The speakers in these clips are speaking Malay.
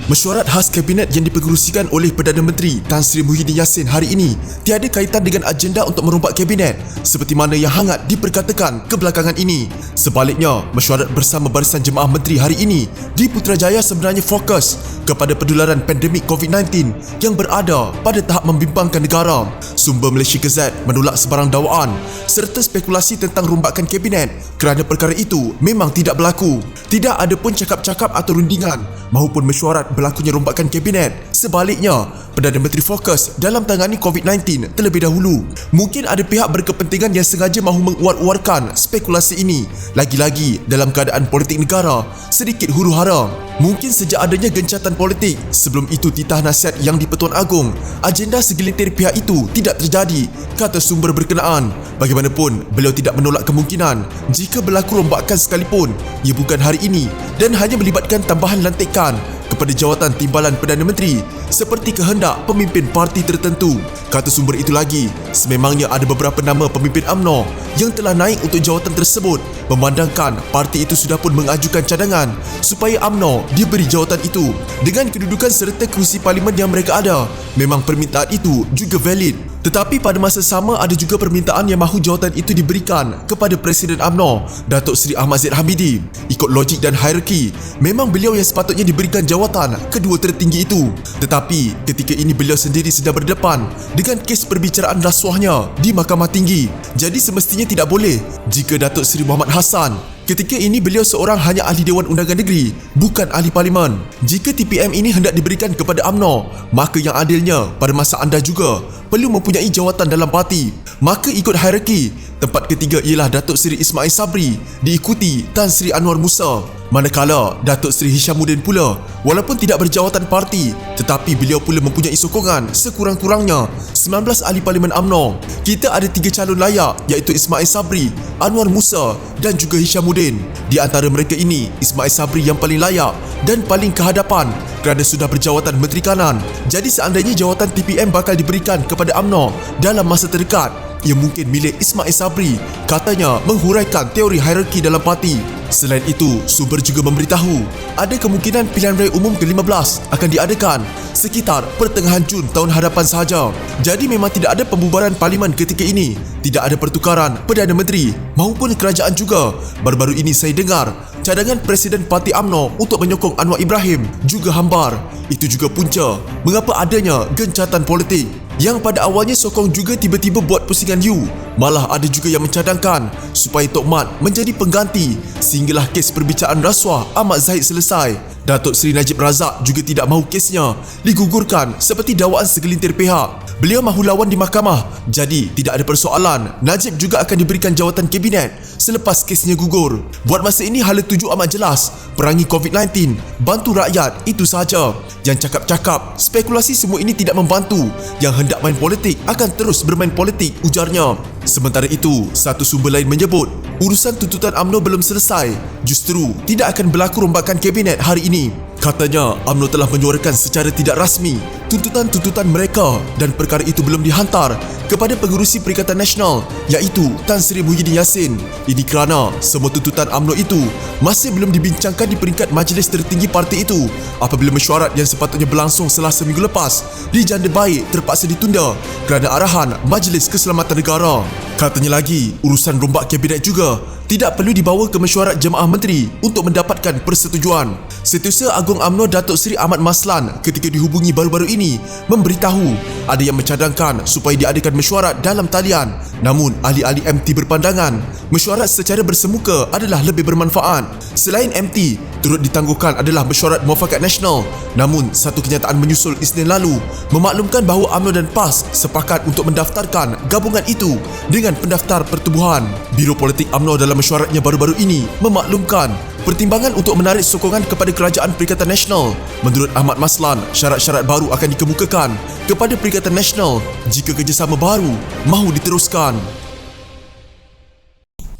Mesyuarat khas Kabinet yang dipengerusikan oleh Perdana Menteri Tan Sri Muhyiddin Yassin hari ini tiada kaitan dengan agenda untuk merompak Kabinet seperti mana yang hangat diperkatakan kebelakangan ini. Sebaliknya, mesyuarat bersama Barisan Jemaah Menteri hari ini di Putrajaya sebenarnya fokus kepada penularan pandemik COVID-19 yang berada pada tahap membimbangkan negara. Sumber Malaysia Gazette menolak sebarang dakwaan serta spekulasi tentang rombakan Kabinet kerana perkara itu memang tidak berlaku. Tidak ada pun cakap-cakap atau rundingan maupun mesyuarat berlakunya rombakan Kabinet. Sebaliknya, Perdana Menteri fokus dalam tangani COVID-19 terlebih dahulu. Mungkin ada pihak berkepentingan yang sengaja mahu menguar-uarkan spekulasi ini, lagi-lagi dalam keadaan politik negara sedikit huru-hara. Mungkin sejak adanya gencatan politik sebelum itu titah nasihat yang di-Pertuan Agong, agenda segelintir pihak itu tidak terjadi, kata sumber berkenaan. Bagaimanapun, beliau tidak menolak kemungkinan jika berlaku rombakan sekalipun ia bukan hari ini dan hanya melibatkan tambahan lantikan kepada jawatan timbalan Perdana Menteri seperti kehendak pemimpin parti tertentu. Kata sumber itu lagi, sememangnya ada beberapa nama pemimpin UMNO yang telah naik untuk jawatan tersebut, memandangkan parti itu sudah pun mengajukan cadangan supaya UMNO diberi jawatan itu. Dengan kedudukan serta kerusi parlimen yang mereka ada, memang permintaan itu juga valid. Tetapi pada masa sama ada juga permintaan yang mahu jawatan itu diberikan kepada Presiden UMNO, Datuk Seri Ahmad Zahid Hamidi. Ikut logik dan hierarki, memang beliau yang sepatutnya diberikan jawatan kedua tertinggi itu. Tetapi ketika ini beliau sendiri sedang berdepan dengan kes perbicaraan rasuahnya di Mahkamah Tinggi. Jadi semestinya tidak boleh jika Datuk Seri Muhammad Hassan, ketika ini beliau seorang hanya ahli Dewan Undangan Negeri, bukan ahli Parlimen. Jika TPM ini hendak diberikan kepada UMNO, maka yang adilnya pada masa anda juga perlu mempunyai jawatan dalam parti. Maka ikut hierarki, tempat ketiga ialah Datuk Seri Ismail Sabri, diikuti Tan Sri Anwar Musa. Manakala Datuk Seri Hishamuddin pula, walaupun tidak berjawatan parti, tetapi beliau pula mempunyai sokongan sekurang-kurangnya 19 ahli Parlimen UMNO. Kita ada 3 calon layak, iaitu Ismail Sabri, Anwar Musa dan juga Hishamuddin. Di antara mereka ini, Ismail Sabri yang paling layak dan paling kehadapan kerana sudah berjawatan Menteri Kanan. Jadi seandainya jawatan TPM bakal diberikan kepada UMNO dalam masa terdekat, ia mungkin milik Ismail Sabri, katanya menghuraikan teori hierarki dalam parti. Selain itu, sumber juga memberitahu ada kemungkinan pilihan raya umum ke-15 akan diadakan sekitar pertengahan Jun tahun hadapan sahaja. Jadi memang tidak ada pembubaran parlimen ketika ini, tidak ada pertukaran Perdana Menteri maupun kerajaan juga. Baru-baru ini saya dengar cadangan Presiden Parti UMNO untuk menyokong Anwar Ibrahim juga hambar. Itu juga punca mengapa adanya gencatan politik. Yang pada awalnya sokong juga tiba-tiba buat pusingan you. Malah ada juga yang mencadangkan supaya Tok Mat menjadi pengganti sehinggalah kes perbicaraan rasuah Ahmad Zahid selesai. Datuk Seri Najib Razak juga tidak mahu kesnya digugurkan seperti dakwaan segelintir pihak. Beliau mahu lawan di mahkamah. Jadi tidak ada persoalan, Najib juga akan diberikan jawatan Kabinet selepas kesnya gugur. Buat masa ini hala tuju amat jelas, perangi COVID-19, bantu rakyat, itu sahaja. Yang cakap-cakap, spekulasi semua ini tidak membantu. Yang hendak main politik akan terus bermain politik, ujarnya. Sementara itu, satu sumber lain menyebut urusan tuntutan UMNO belum selesai. Justru tidak akan berlaku rombakan Kabinet hari ini. Katanya, UMNO telah menyuarakan secara tidak rasmi tuntutan-tuntutan mereka dan perkara itu belum dihantar kepada pengerusi Perikatan Nasional, iaitu Tan Sri Muhyiddin Yassin. Ini kerana semua tuntutan UMNO itu masih belum dibincangkan di peringkat majlis tertinggi parti itu apabila mesyuarat yang sepatutnya berlangsung Selasa minggu lepas di Janda Baik terpaksa ditunda kerana arahan Majlis Keselamatan Negara. Katanya lagi, urusan rombak Kabinet juga tidak perlu dibawa ke mesyuarat Jemaah Menteri untuk mendapatkan persetujuan. Setiausaha Agong UMNO Datuk Seri Ahmad Maslan ketika dihubungi baru-baru ini memberitahu ada yang mencadangkan supaya diadakan mesyuarat dalam talian. Namun ahli-ahli MT berpandangan mesyuarat secara bersemuka adalah lebih bermanfaat. Selain MT, turut ditangguhkan adalah mesyuarat Muafakat Nasional. Namun satu kenyataan menyusul Isnin lalu memaklumkan bahawa UMNO dan PAS sepakat untuk mendaftarkan gabungan itu dengan pendaftar pertubuhan. Biro Politik UMNO dalam mesyuaratnya baru-baru ini memaklumkan pertimbangan untuk menarik sokongan kepada Kerajaan Perikatan Nasional. Menurut Ahmad Maslan, syarat-syarat baru akan dikemukakan kepada Perikatan Nasional jika kerjasama baru mahu diteruskan.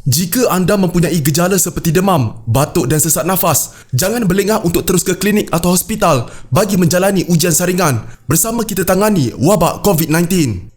Jika anda mempunyai gejala seperti demam, batuk dan sesak nafas, jangan berlengah untuk terus ke klinik atau hospital bagi menjalani ujian saringan. Bersama kita tangani wabak COVID-19.